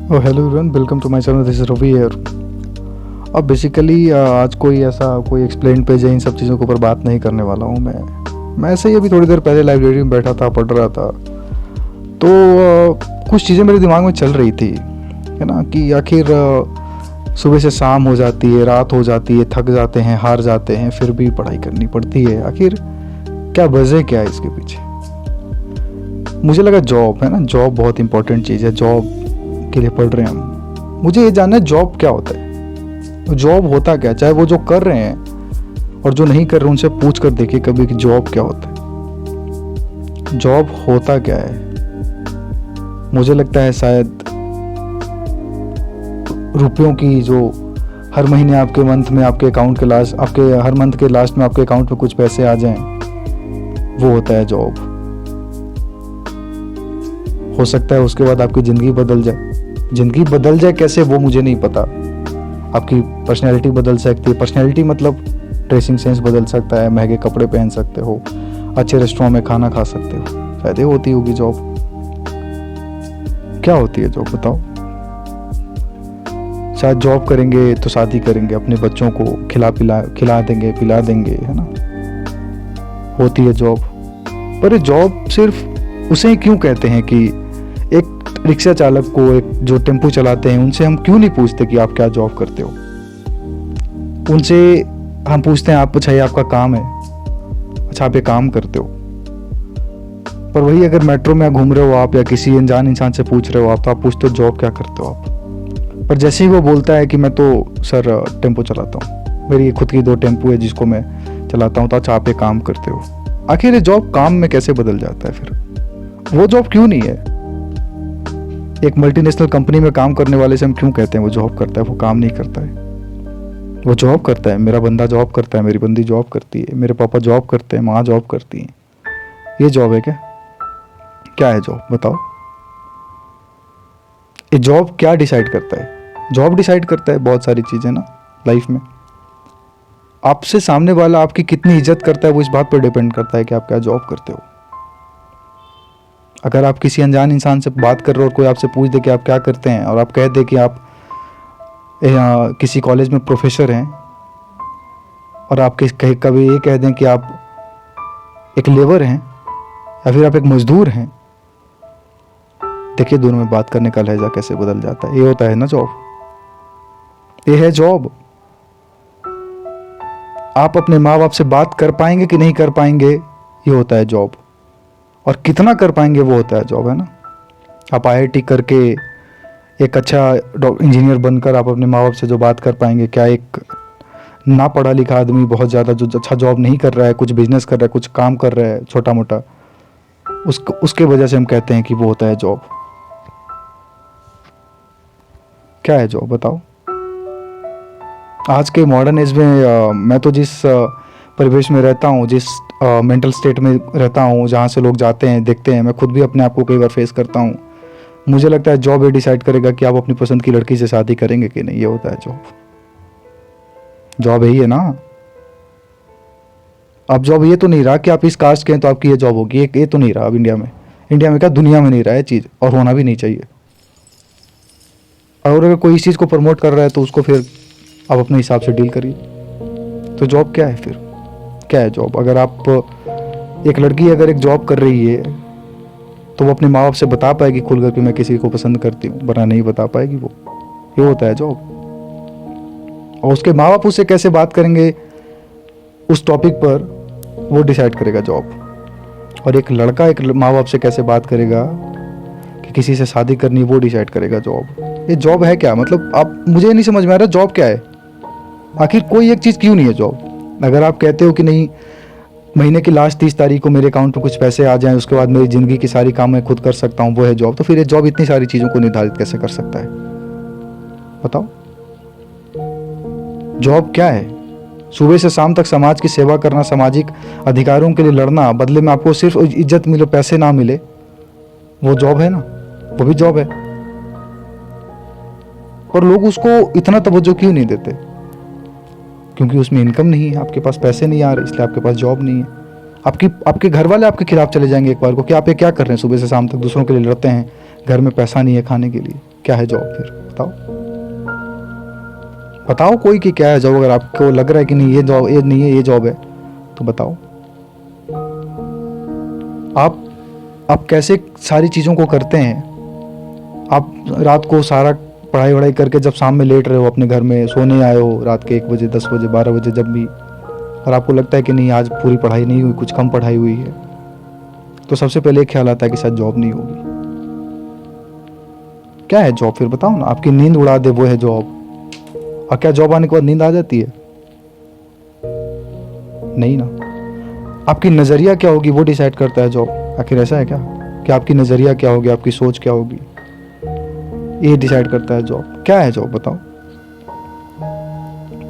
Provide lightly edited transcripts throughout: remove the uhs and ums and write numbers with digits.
O hello everyone, welcome to my channel. This is Ravi here. अब basically आज कोई explain page है, इन सब चीज़ों के ऊपर बात नहीं करने वाला हूँ मैं ऐसे ही अभी थोड़ी देर पहले लाइब्रेरी में बैठा था, पढ़ रहा था। तो कुछ चीज़ें मेरे दिमाग में चल रही थी, है ना, कि आखिर सुबह से शाम हो जाती है, रात हो जाती है, थक जाते हैं, हार जाते हैं, फिर भी पढ़ाई करनी पड़ती है। आखिर क्या वजह क्या है इसके पीछे? मुझे लगा जॉब है ना, जॉब बहुत इंपॉर्टेंट चीज़ है। जॉब के लिए पढ़ रहे हैं हम। मुझे ये जानना है जॉब क्या होता है, जॉब होता क्या, चाहे वो जो कर रहे हैं और जो नहीं कर रहे उनसे पूछ कर देखिए कभी कि जॉब क्या होता है, जॉब होता क्या है। मुझे लगता है शायद रुपयों की जो हर महीने आपके मंथ में आपके अकाउंट के लास्ट आपके हर मंथ के लास्ट में आपके अकाउंट में कुछ पैसे आ जाएं, वो होता है जॉब। हो सकता है उसके बाद आपकी ज़िंदगी बदल जाए। ज़िंदगी बदल जाए कैसे वो मुझे नहीं पता। आपकी पर्सनैलिटी बदल सकती है। पर्सनैलिटी मतलब ड्रेसिंग सेंस बदल सकता है, महंगे कपड़े पहन सकते हो, अच्छे रेस्टोरेंट में खाना खा सकते हो। शायद ये होती होगी जॉब। क्या होती है जॉब बताओ? शायद जॉब करेंगे तो शादी करेंगे, अपने बच्चों को खिला देंगे, पिला देंगे, है ना, होती है जॉब। पर ये जॉब सिर्फ उसे क्यों कहते हैं कि एक रिक्शा चालक को, एक जो टेम्पो चलाते हैं, उनसे हम क्यों नहीं पूछते कि आप क्या जॉब करते हो? उनसे हम पूछते हैं आप, अच्छा ये आपका काम है, अच्छा आप ये काम करते हो। पर वही अगर मेट्रो में घूम रहे हो आप या किसी अनजान इंसान से पूछ रहे हो आप, तो आप पूछते हो जॉब क्या करते हो आप। पर जैसे ही वो बोलता है कि मैं तो सर टेम्पो चलाता हूँ, मेरी खुद की 2 टेम्पो है जिसको मैं चलाता हूँ, तो अच्छा आप ये काम करते हो। आखिर ये जॉब काम में कैसे बदल जाता है? फिर वो जॉब क्यों नहीं है? एक मल्टीनेशनल कंपनी में काम करने वाले से हम क्यों कहते हैं वो जॉब करता है? वो काम नहीं करता है, वो जॉब करता है। मेरा बंदा जॉब करता है, मेरी बंदी जॉब करती है, मेरे पापा जॉब करते हैं, माँ जॉब करती है। ये जॉब है क्या? क्या है जॉब बताओ? ये जॉब क्या डिसाइड करता है? जॉब डिसाइड करता है बहुत सारी चीज़ें ना लाइफ में। आपसे सामने वाला आपकी कितनी इज्जत करता है वो इस बात पर डिपेंड करता है कि आप क्या जॉब करते हो। अगर आप किसी अनजान इंसान से बात कर रहे हो और कोई आपसे पूछ दे कि आप क्या करते हैं, और आप कह दे कि आप किसी कॉलेज में प्रोफेसर हैं, और आप कभी ये कह दें कि आप एक लेबर हैं या फिर आप एक मजदूर हैं, देखिए दोनों में बात करने का लहजा कैसे बदल जाता है। ये होता है ना जॉब, ये है जॉब। आप अपने माँ बाप से बात कर पाएंगे कि नहीं कर पाएंगे, ये होता है जॉब। और कितना कर पाएंगे वो होता है जॉब, है ना। आप आईआईटी करके एक अच्छा इंजीनियर बनकर आप अपने माँ बाप से जो बात कर पाएंगे, क्या एक ना पढ़ा लिखा आदमी बहुत ज़्यादा जो अच्छा जॉब नहीं कर रहा है, कुछ बिजनेस कर रहा है, कुछ काम कर रहा है छोटा मोटा, उसके वजह से हम कहते हैं कि वो होता है जॉब। क्या है जॉब बताओ? आज के मॉडर्न एज में मैं तो जिस परिवेश में रहता हूँ, जिस मेंटल स्टेट में रहता हूँ, जहाँ से लोग जाते हैं देखते हैं, मैं खुद भी अपने आप को कई बार फेस करता हूँ। मुझे लगता है जॉब ये डिसाइड करेगा कि आप अपनी पसंद की लड़की से शादी करेंगे कि नहीं। ये होता है जॉब। जॉब यही है ना। अब जॉब ये तो नहीं रहा कि आप इस कास्ट के हैं तो आपकी ये जॉब होगी, ये तो नहीं रहा अब इंडिया में क्या दुनिया में नहीं रहा है चीज़, और होना भी नहीं चाहिए। और अगर कोई इस चीज़ को प्रमोट कर रहा है तो उसको फिर आप अपने हिसाब से डील करिए। तो जॉब क्या है फिर? क्या है जॉब? अगर आप एक लड़की अगर एक जॉब कर रही है तो वो अपने माँ बाप से बता पाएगी खुलकर कि मैं किसी को पसंद करती हूँ, वरना नहीं बता पाएगी वो। ये होता है जॉब। और उसके माँ बाप उससे कैसे बात करेंगे उस टॉपिक पर, वो डिसाइड करेगा जॉब। और एक लड़का एक माँ बाप से कैसे बात करेगा कि किसी से शादी करनी, वो डिसाइड करेगा जॉब। ये जॉब है क्या? मतलब आप, मुझे नहीं समझ में आ रहा जॉब क्या है आखिर। कोई एक चीज़ क्यों नहीं है जॉब? अगर आप कहते हो कि नहीं, महीने की लास्ट 30 तारीख को मेरे अकाउंट में कुछ पैसे आ जाएं, उसके बाद मेरी ज़िंदगी की सारी काम मैं खुद कर सकता हूँ, वो है जॉब। तो फिर ये जॉब इतनी सारी चीज़ों को निर्धारित कैसे कर सकता है बताओ? जॉब क्या है? सुबह से शाम तक समाज की सेवा करना, सामाजिक अधिकारों के लिए लड़ना, बदले में आपको सिर्फ इज्जत मिले, पैसे ना मिले, वो जॉब है ना। वो भी जॉब है। और लोग उसको इतना तवज्जो क्यों नहीं देते? क्योंकि उसमें इनकम नहीं है, आपके पास पैसे नहीं आ रहे, इसलिए आपके पास जॉब नहीं है। आपके घर वाले आपके खिलाफ चले जाएंगे एक बार को कि आप ये क्या कर रहे हैं, सुबह से शाम तक दूसरों के लिए लड़ते हैं, घर में पैसा नहीं है खाने के लिए। क्या है जॉब फिर बताओ। बताओ कोई कि क्या है जॉब। अगर आपको लग रहा है कि नहीं ये जॉब, ये नहीं है, ये जॉब है, तो बताओ। आप कैसे सारी चीज़ों को करते हैं। आप रात को सारा पढ़ाई वढ़ाई करके जब शाम में लेट रहे हो अपने घर में, सोने आए हो रात के 1 बजे, 10 बजे, 12 बजे, जब भी, और आपको लगता है कि नहीं आज पूरी पढ़ाई नहीं हुई, कुछ कम पढ़ाई हुई है, तो सबसे पहले एक ख्याल आता है कि शायद जॉब नहीं होगी। क्या है जॉब फिर बताओ ना। आपकी नींद उड़ा दे वो है जॉब। और क्या जॉब आने के बाद नींद आ जाती है? नहीं ना। आपकी नज़रिया क्या होगी वो डिसाइड करता है जॉब। आखिर ऐसा है क्या कि आपकी नज़रिया क्या होगी, आपकी सोच क्या होगी, ये डिसाइड करता है जॉब। क्या है जॉब बताओ।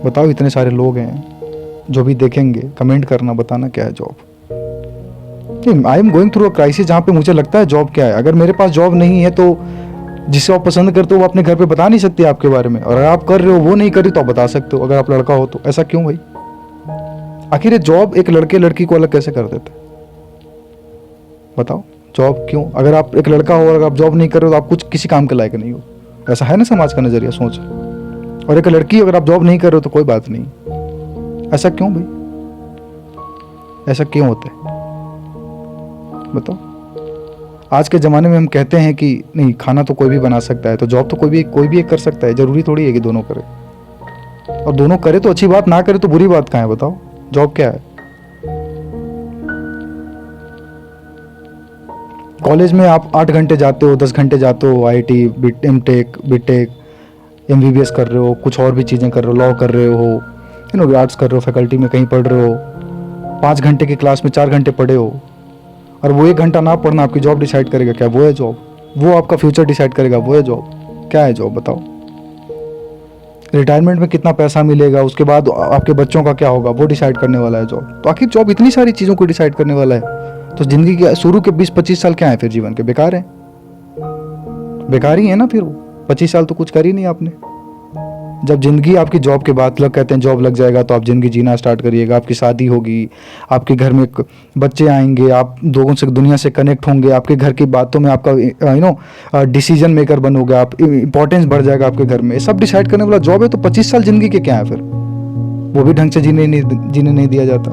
बताओ, इतने सारे लोग हैं जो भी देखेंगे, कमेंट करना, बताना क्या है job. I am going through a crisis जहाँ पे मुझे लगता है जॉब क्या है। अगर मेरे पास जॉब नहीं है तो जिसे आप पसंद करते हो वो अपने घर पे बता नहीं सकती आपके बारे में, और अगर आप कर रहे हो वो नहीं करी तो आप बता सकते हो, अगर आप लड़का हो तो। ऐसा क्यों भाई? आखिर ये जॉब एक लड़के लड़की को अलग कैसे कर देते? बताओ, जॉब क्यों? अगर आप एक लड़का हो और आप जॉब नहीं कर रहे हो तो आप कुछ किसी काम के लायक नहीं हो। ऐसा है ना समाज का नजरिया, सोच। और एक लड़की अगर आप जॉब नहीं कर रहे हो तो कोई बात नहीं। ऐसा क्यों भाई? ऐसा क्यों होता है बताओ। आज के ज़माने में हम कहते हैं कि नहीं, खाना तो कोई भी बना सकता है, तो जॉब तो कोई भी एक कर सकता है। ज़रूरी थोड़ी है कि दोनों करे, और दोनों करे तो अच्छी बात, ना करे तो बुरी बात कहाँ है बताओ। जॉब क्या है? कॉलेज में आप 8 घंटे जाते हो, 10 घंटे जाते हो, IIT, एमटेक, बीटेक, MBBS कर रहे हो, कुछ और भी चीज़ें कर रहे हो, लॉ कर रहे हो, आर्ट्स कर रहे हो, फैकल्टी में कहीं पढ़ रहे हो, 5 घंटे की क्लास में 4 घंटे पढ़े हो, और वो 1 घंटा ना पढ़ना आपकी जॉब डिसाइड करेगा क्या? वो है जॉब। वो आपका फ्यूचर डिसाइड करेगा, वो है जॉब। क्या है जॉब बताओ। रिटायरमेंट में कितना पैसा मिलेगा, उसके बाद आपके बच्चों का क्या होगा, वो डिसाइड करने वाला है जॉब। तो आखिर जॉब इतनी सारी चीज़ों को डिसाइड करने वाला है, तो ज़िंदगी के शुरू के 20-25 साल क्या है फिर जीवन के? बेकार है, बेकार ही है ना फिर वो 25 साल तो कुछ कर ही नहीं आपने। जब ज़िंदगी आपकी जॉब के बाद, लोग कहते हैं जॉब लग जाएगा तो आप ज़िंदगी जीना स्टार्ट करिएगा, आपकी शादी होगी, आपके घर में बच्चे आएंगे, आप लोगों से, दुनिया से कनेक्ट होंगे, आपके घर की बातों में आपका डिसीजन मेकर बनोगे आप, इंपॉर्टेंस बढ़ जाएगा आपके घर में। ये सब डिसाइड करने वाला जॉब है। तो 25 साल ज़िंदगी के क्या है फिर? वो भी ढंग से जीने नहीं दिया जाता।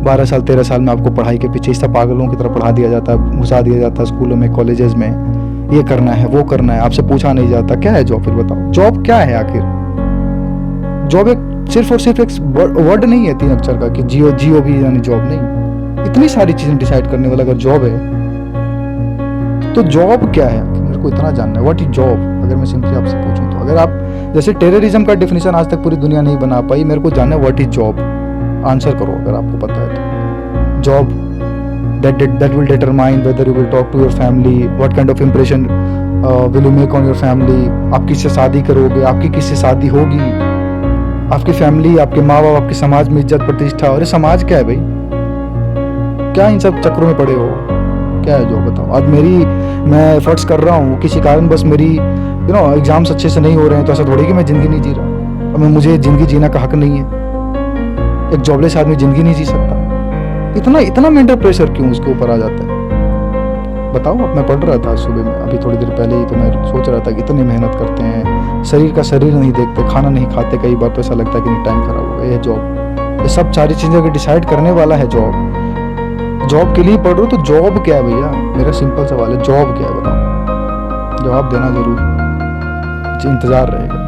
12 साल 13 साल में आपको पढ़ाई के पीछे इस तरह पागलों की तरह पढ़ा दिया जाता है, घुसा दिया जाता है स्कूलों में, कॉलेजेस में, ये करना है, वो करना है, आपसे पूछा नहीं जाता। क्या है जॉब फिर बताओ। जॉब क्या है आखिर? जॉब एक सिर्फ और सिर्फ एक वर्ड नहीं है 3 अक्षर का कि जियो भी यानी जॉब नहीं। इतनी सारी चीजें डिसाइड करने वाला अगर जॉब है तो जॉब क्या है? मेरे को इतना जानना है, व्हाट इज जॉब। अगर मैं सिंपली आपसे पूछूं तो, अगर आप जैसे टेररिज्म का डेफिनेशन आज तक पूरी दुनिया नहीं बना पाई, मेरे को जानना है व्हाट इज जॉब। आंसर करो अगर आपको पता है तो। Job that will determine whether you will talk to your family, what kind of impression will you make on your family। आप किससे शादी करोगे, आपकी किससे शादी होगी, आपकी फैमिली, आपके माँ बाप, आपके समाज में इज्जत प्रतिष्ठा। और ये समाज क्या है भाई? क्या इन सब चक्रों में पड़े हो? क्या है जॉब बताओ। आज मैं एफर्ट्स कर रहा हूँ, किसी कारण बस मेरी एग्जाम्स अच्छे से नहीं हो रहे हैं, तो ऐसा थोड़ी कि मैं ज़िंदगी नहीं जी रहा, और मुझे ज़िंदगी जीना का हक नहीं है। एक जॉबलेस आदमी ज़िंदगी नहीं जी सकता। इतना मेंटल प्रेशर क्यों उसके ऊपर आ जाता है बताओ। अब मैं पढ़ रहा था सुबह में, अभी थोड़ी देर पहले ही, तो मैं सोच रहा था कि इतनी मेहनत करते हैं, शरीर का शरीर नहीं देखते, खाना नहीं खाते, कई बार तो ऐसा लगता है कि नहीं टाइम खराब हो गया। ये जॉब, ये सब सारी चीज़ें अगर डिसाइड करने वाला है जॉब। जॉब के लिए पढ़ रहे हो तो जॉब क्या है भैया? मेरा सिंपल सवाल है, जॉब क्या है बताओ। जवाब देना जरूर, इंतजार रहेगा,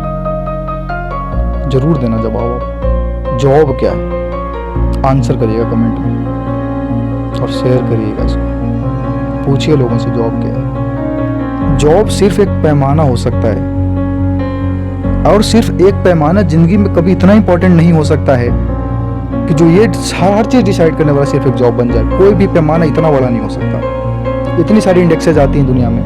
जरूर देना जवाब आप। जॉब क्या है? आंसर करिएगा कमेंट में और शेयर करिएगा इसको, पूछिए लोगों से जॉब क्या है। जॉब सिर्फ एक पैमाना हो सकता है, और सिर्फ एक पैमाना जिंदगी में कभी इतना इंपॉर्टेंट नहीं हो सकता है कि जो ये हर चीज डिसाइड करने वाला सिर्फ एक जॉब बन जाए। कोई भी पैमाना इतना बड़ा नहीं हो सकता। इतनी सारी इंडेक्सेज आती हैं दुनिया में,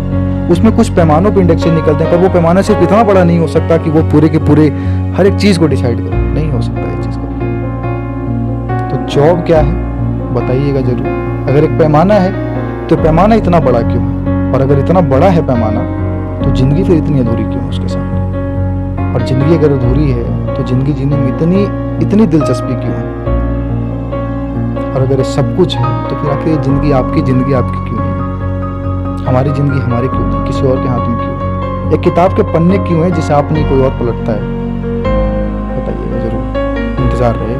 उसमें कुछ पैमानों पे इंडेक्सेज निकलते हैं, पर वो पैमाना सिर्फ इतना बड़ा नहीं हो सकता कि वो पूरे के पूरे हर एक चीज को डिसाइड करे। नहीं हो सकता ये चीज को। तो जॉब क्या है बताइएगा जरूर। अगर एक पैमाना है तो पैमाना इतना बड़ा क्यों है, और अगर इतना बड़ा है पैमाना तो जिंदगी फिर इतनी अधूरी क्यों है उसके सामने। और जिंदगी अगर अधूरी है तो जिंदगी जीने में इतनी दिलचस्पी क्यों है। और अगर सब कुछ है तो फिर आखिर जिंदगी आपकी क्यों नहीं है? हमारी जिंदगी हमारी क्यों नहीं, किसी और के हाथ में क्यों है? एक किताब के पन्ने क्यों हैं जिसे आप नहीं कोई और पलटता है? बताइएगा जरूर, इंतजार रहेगा।